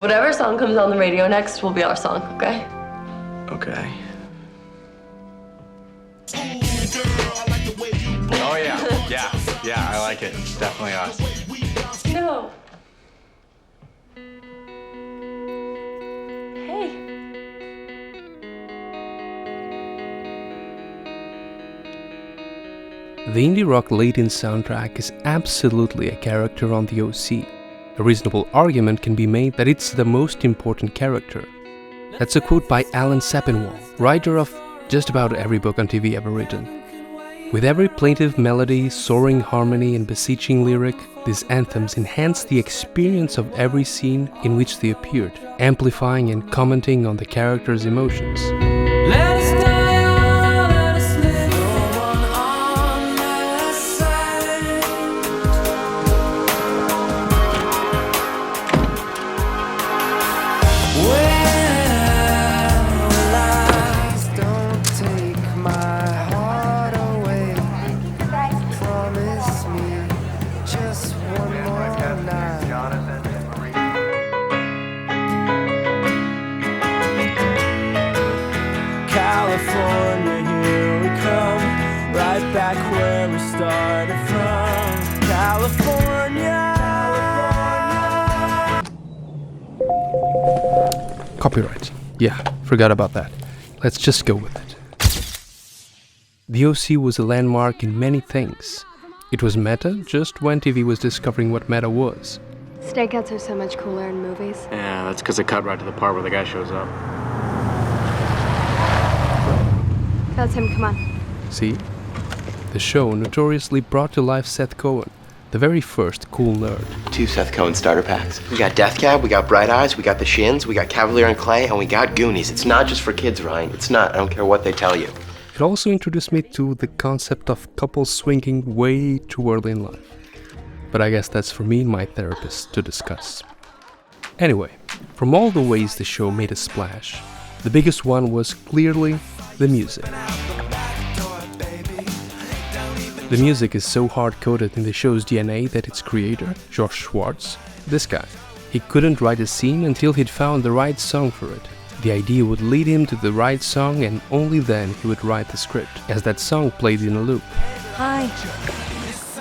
Whatever song comes on the radio next will be our song, okay? Okay. Oh yeah, I like it. It's definitely us. No. Hey. The indie rock lead-in soundtrack is absolutely a character on the O.C. A reasonable argument can be made that it's the most important character. That's a quote by Alan Sepinwall, writer of just about every book on TV ever written. With every plaintive melody, soaring harmony and beseeching lyric, these anthems enhance the experience of every scene in which they appeared, amplifying and commenting on the characters' emotions. California, here we come, right back where we started from. California. Copyright. Yeah, forgot about that. Let's just go with it. The O.C. was a landmark in many things. It was meta just when TV was discovering what meta was. Stakeouts are so much cooler in movies. Yeah, that's because it cut right to the part where the guy shows up. That's him, come on. See? The show notoriously brought to life Seth Cohen, the very first cool nerd. 2 Seth Cohen starter packs. We got Death Cab, we got Bright Eyes, we got The Shins, we got Cavalier and Clay, and we got Goonies. It's not just for kids, Ryan. It's not. I don't care what they tell you. It also introduced me to the concept of couples swinging way too early in life. But I guess that's for me and my therapist to discuss. Anyway, from all the ways the show made a splash, the biggest one was clearly the music. The music is so hard-coded in the show's DNA that its creator, Josh Schwartz, this guy, he couldn't write a scene until he'd found the right song for it. The idea would lead him to the right song and only then he would write the script, as that song played in a loop. Hi.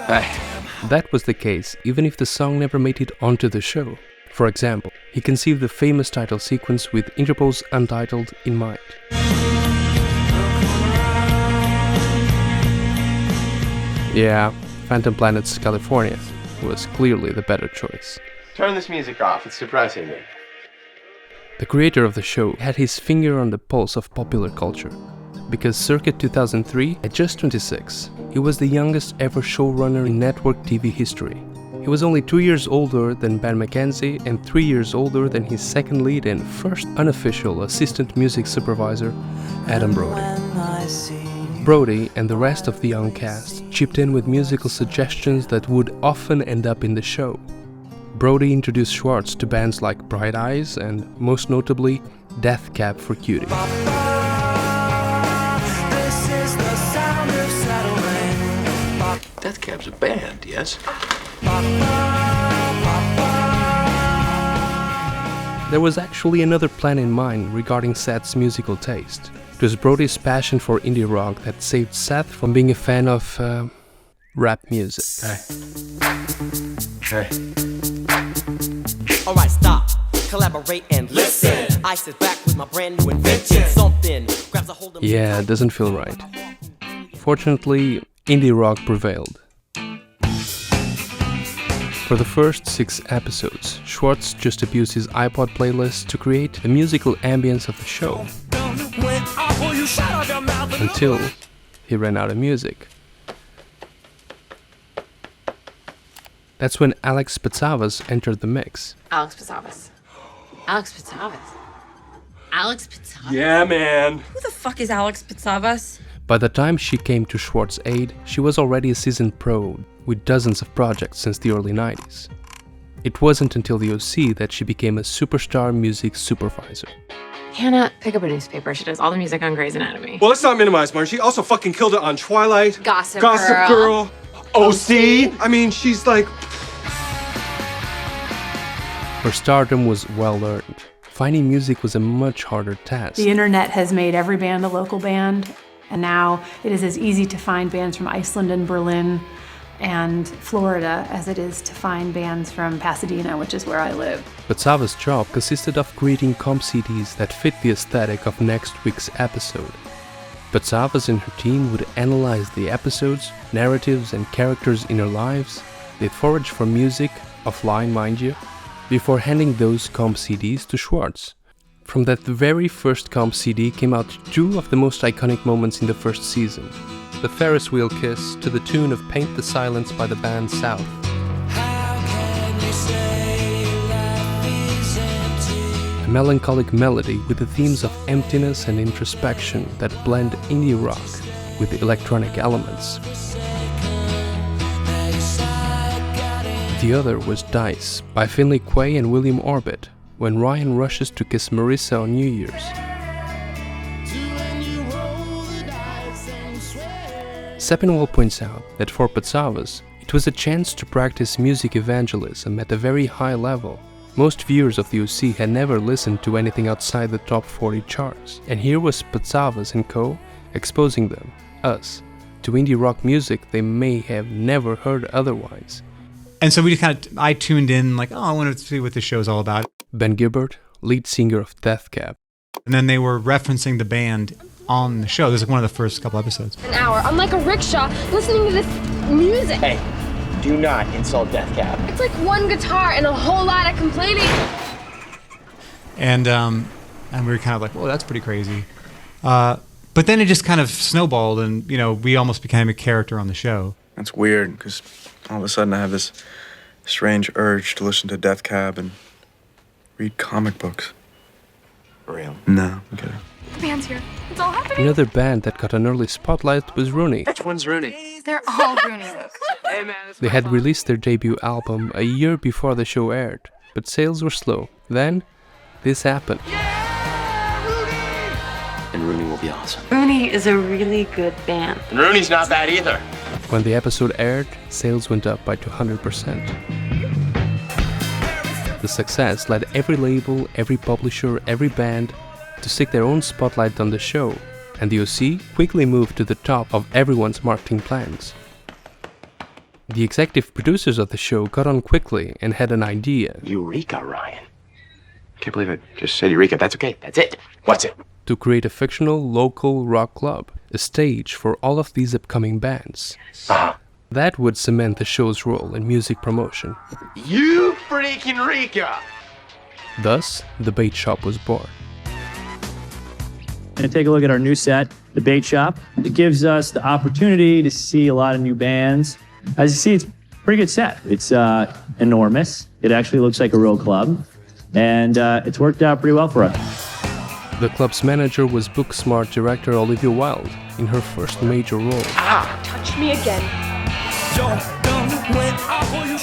Hi. That was the case even if the song never made it onto the show. For example, he conceived the famous title sequence with Interpol's Untitled in mind. Yeah, Phantom Planet's California was clearly the better choice. Turn this music off. It's depressing me. The creator of the show had his finger on the pulse of popular culture. Because circa 2003, at just 26, he was the youngest ever showrunner in network TV history. He was only 2 years older than Ben McKenzie and 3 years older than his second lead and first unofficial assistant music supervisor, Adam Brody. Brody and the rest of the young cast chipped in with musical suggestions that would often end up in the show. Brody introduced Schwartz to bands like Bright Eyes and, most notably, Death Cab for Cutie. Death Cab's a band, yes? There was actually another plan in mind regarding Seth's musical taste. It was Brody's passion for indie rock that saved Seth from being a fan of rap music. Hey. Alright, stop, collaborate and listen. I sit back with my brand new invention. Something grabs a hold of me. Yeah, it doesn't feel right. Fortunately, indie rock prevailed. For the first 6 episodes, Schwartz just abused his iPod playlist to create the musical ambience of the show. Until he ran out of music. That's when Alex Patsavas entered the mix. Alex Patsavas. Yeah, man. Who the fuck is Alex Patsavas? By the time she came to Schwartz's aid, she was already a seasoned pro with dozens of projects since the early 90s. It wasn't until the O.C. that she became a superstar music supervisor. Hannah, pick up a newspaper. She does all the music on Grey's Anatomy. Well, let's not minimize, Martin. She also fucking killed it on Twilight. Gossip Girl. O.C. I mean, she's like... Her stardom was well earned. Finding music was a much harder task. The internet has made every band a local band, and now it is as easy to find bands from Iceland and Berlin and Florida as it is to find bands from Pasadena, which is where I live. Patsavas' job consisted of creating comp CDs that fit the aesthetic of next week's episode. Patsavas and her team would analyze the episodes, narratives and characters' inner lives. They'd forage for music, offline mind you, before handing those comp CDs to Schwartz. From that very first comp CD came out two of the most iconic moments in the first season. The Ferris wheel kiss to the tune of Paint the Silence by the band South. A melancholic melody with the themes of emptiness and introspection that blend indie rock with electronic elements. The other was Dice by Finlay Quaye and William Orbit, when Ryan rushes to kiss Marissa on New Year's. Sepinwall points out that for Patsavas, it was a chance to practice music evangelism at a very high level. Most viewers of the O.C. had never listened to anything outside the top 40 charts, and here was Patsavas and co. exposing them, us, to indie rock music they may have never heard otherwise. And so we just I tuned in like, oh, I want to see what this show's all about. Ben Gibbard, lead singer of Death Cab. And then they were referencing the band on the show. This is one of the first couple episodes. An hour. I'm like a rickshaw listening to this music. Hey, do not insult Death Cab. It's like one guitar and a whole lot of complaining. And we were kind of like, whoa, that's pretty crazy. But then it just kind of snowballed and, we almost became a character on the show. That's weird, because all of a sudden I have this strange urge to listen to Death Cab and read comic books. For real? No, I'm kidding. The band's here. It's all happening. Another band that got an early spotlight was Rooney. Which one's Rooney? They're all Rooney. Hey, man. They had released their debut album a year before the show aired, but sales were slow. Then, this happened. And Rooney will be awesome. Rooney is a really good band. And Rooney's not bad either. When the episode aired, sales went up by 200%. The success led every label, every publisher, every band to stick their own spotlight on the show, and the O.C. quickly moved to the top of everyone's marketing plans. The executive producers of the show got on quickly and had an idea. Eureka, Ryan. Can't believe it. Just said Eureka. That's okay. That's it. What's it? To create a fictional local rock club, a stage for all of these upcoming bands. That would cement the show's role in music promotion. You freaking Rika! Thus, the Bait Shop was born. And take a look at our new set, the Bait Shop. It gives us the opportunity to see a lot of new bands. As you see, it's a pretty good set. It's enormous. It actually looks like a real club. And it's worked out pretty well for us. The club's manager was book-smart director Olivia Wilde in her first major role. Touch me again.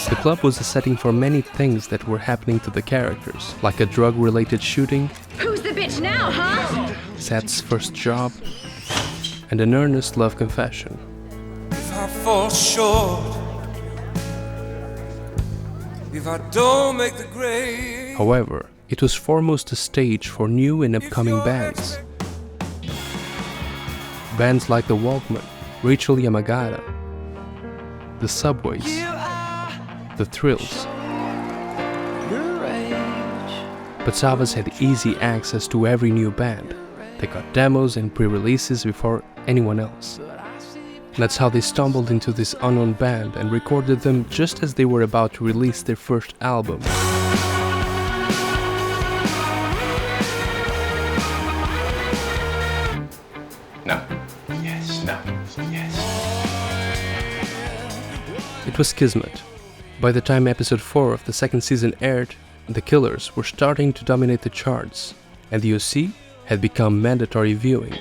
The club was a setting for many things that were happening to the characters, like a drug-related shooting, Who's the bitch now, huh? Seth's first job, and an earnest love confession. If I fall short, if I don't make the grade. However, it was foremost a stage for new and upcoming bands. Bands like the Walkmen, Rachel Yamagata, the Subways, the Thrills. Patsavas had easy access to every new band. They got demos and pre-releases before anyone else. That's how they stumbled into this unknown band and recorded them just as they were about to release their first album. No. Yes. No. Yes. It was kismet. By the time episode 4 of the second season aired, The Killers were starting to dominate the charts, and the O.C. had become mandatory viewing.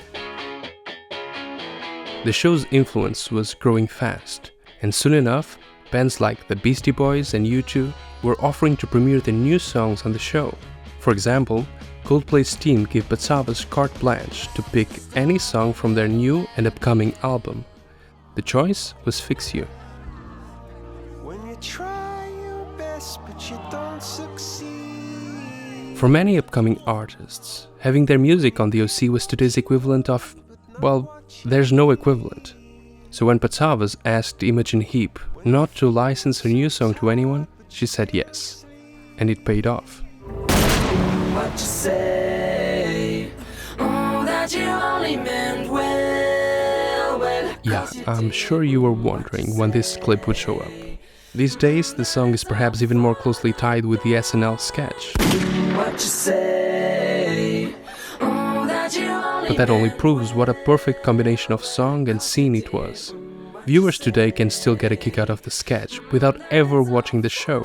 The show's influence was growing fast, and soon enough, bands like the Beastie Boys and U2 were offering to premiere their new songs on the show. For example, Coldplay's team gave Patsavas carte blanche to pick any song from their new and upcoming album. The choice was Fix You. When you try your best but you don't succeed. For many upcoming artists, having their music on the O.C. was today's equivalent of, well, there's no equivalent. So when Patsavas asked Imogen Heap not to license her new song to anyone, she said yes. And it paid off. What you say? Oh, that you only meant well. Yeah, I'm sure you were wondering when this clip would show up. These days, the song is perhaps even more closely tied with the SNL sketch. What you say? Oh, that you only But that only proves what a perfect combination of song and scene it was. Viewers today can still get a kick out of the sketch without ever watching the show.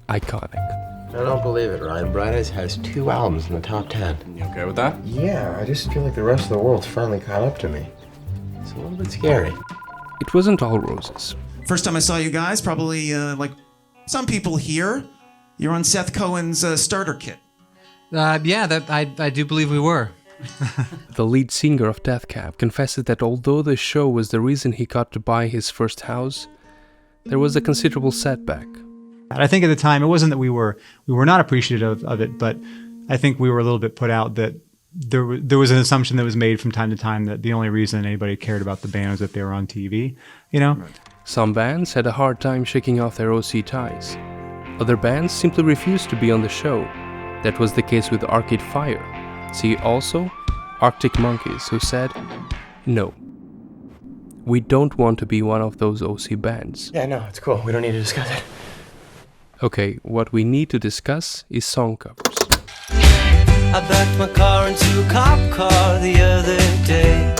Iconic. I don't believe it, Ryan. Bright Eyes has 2 albums in the top 10. You okay with that? Yeah, I just feel like the rest of the world's finally caught up to me. It's a little bit scary. It wasn't all roses. First time I saw you guys, probably like some people here, you're on Seth Cohen's starter kit. Yeah, I do believe we were. The lead singer of Death Cab confesses that although the show was the reason he got to buy his first house, there was a considerable setback. I think at the time it wasn't that we were not appreciative of it, but I think we were a little bit put out that there was an assumption that was made from time to time that the only reason anybody cared about the band was if they were on TV, you know? Some bands had a hard time shaking off their O.C. ties. Other bands simply refused to be on the show. That was the case with Arcade Fire. See also Arctic Monkeys, who said, no, we don't want to be one of those O.C. bands. Yeah, no, it's cool. We don't need to discuss it. Okay, what we need to discuss is song covers. I backed my car into a cop car the other day.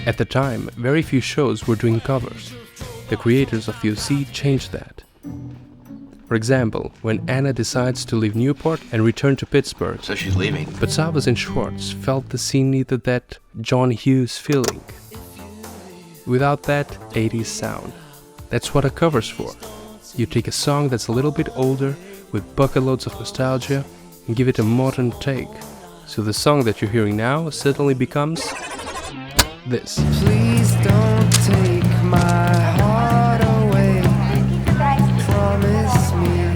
At the time, very few shows were doing covers. The creators of the O.C. changed that. For example, when Anna decides to leave Newport and return to Pittsburgh, So she's leaving. Patsavas and Schwartz felt the scene needed that John Hughes feeling. Without that 80s sound. That's what a cover's for. You take a song that's a little bit older, with bucket loads of nostalgia, and give it a modern take. So the song that you're hearing now suddenly becomes this. Please don't take my heart away. Promise me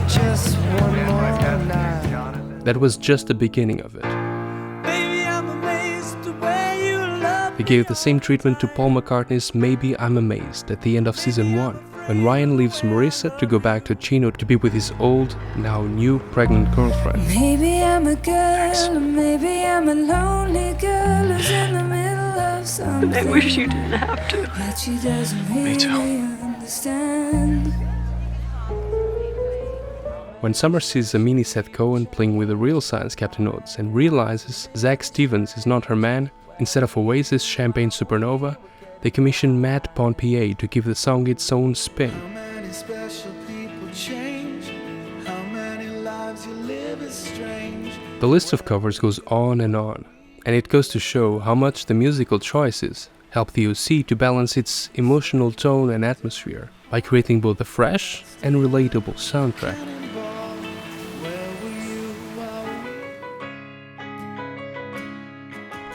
just one more night. That was just the beginning of it. Baby, I'm amazed the way you love. They gave the same treatment to Paul McCartney's Maybe I'm Amazed at the end of season 1, when Ryan leaves Marissa to go back to Chino to be with his old, now new pregnant girlfriend. Maybe I'm a girl, maybe I'm a lonely girl who's in the middle of something. I wish you didn't have to. But she doesn't really understand. When Summer sees a mini Seth Cohen playing with a real science Captain Oates and realizes Zach Stevens is not her man, instead of Oasis' Champagne Supernova, they commissioned Matt Bonpier to give the song its own spin. How many special people change? How many lives you live is strange. The list of covers goes on, and it goes to show how much the musical choices help the O.C. to balance its emotional tone and atmosphere by creating both a fresh and relatable soundtrack.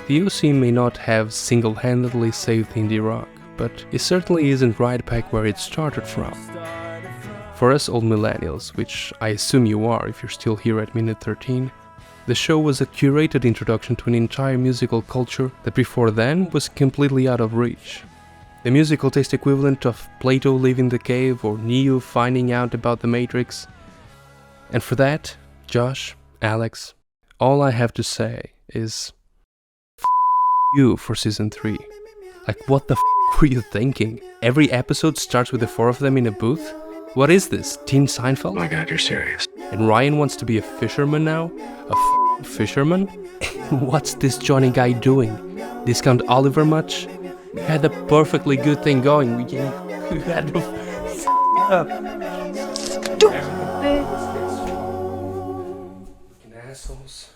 The O.C. may not have single-handedly saved indie rock, but it certainly isn't right back where it started from. For us old millennials, which I assume you are if you're still here at minute 13, the show was a curated introduction to an entire musical culture that before then was completely out of reach. The musical taste equivalent of Plato leaving the cave or Neo finding out about the Matrix. And for that, Josh, Alex, all I have to say is you for season 3. Like, what the were you thinking? Every episode starts with the 4 of them in a booth? What is this, Teen Seinfeld? Oh my god, you're serious. And Ryan wants to be a fisherman now? A fisherman? What's this Johnny guy doing? Discount Oliver much? We had a perfectly good thing going. We had to up. Assholes.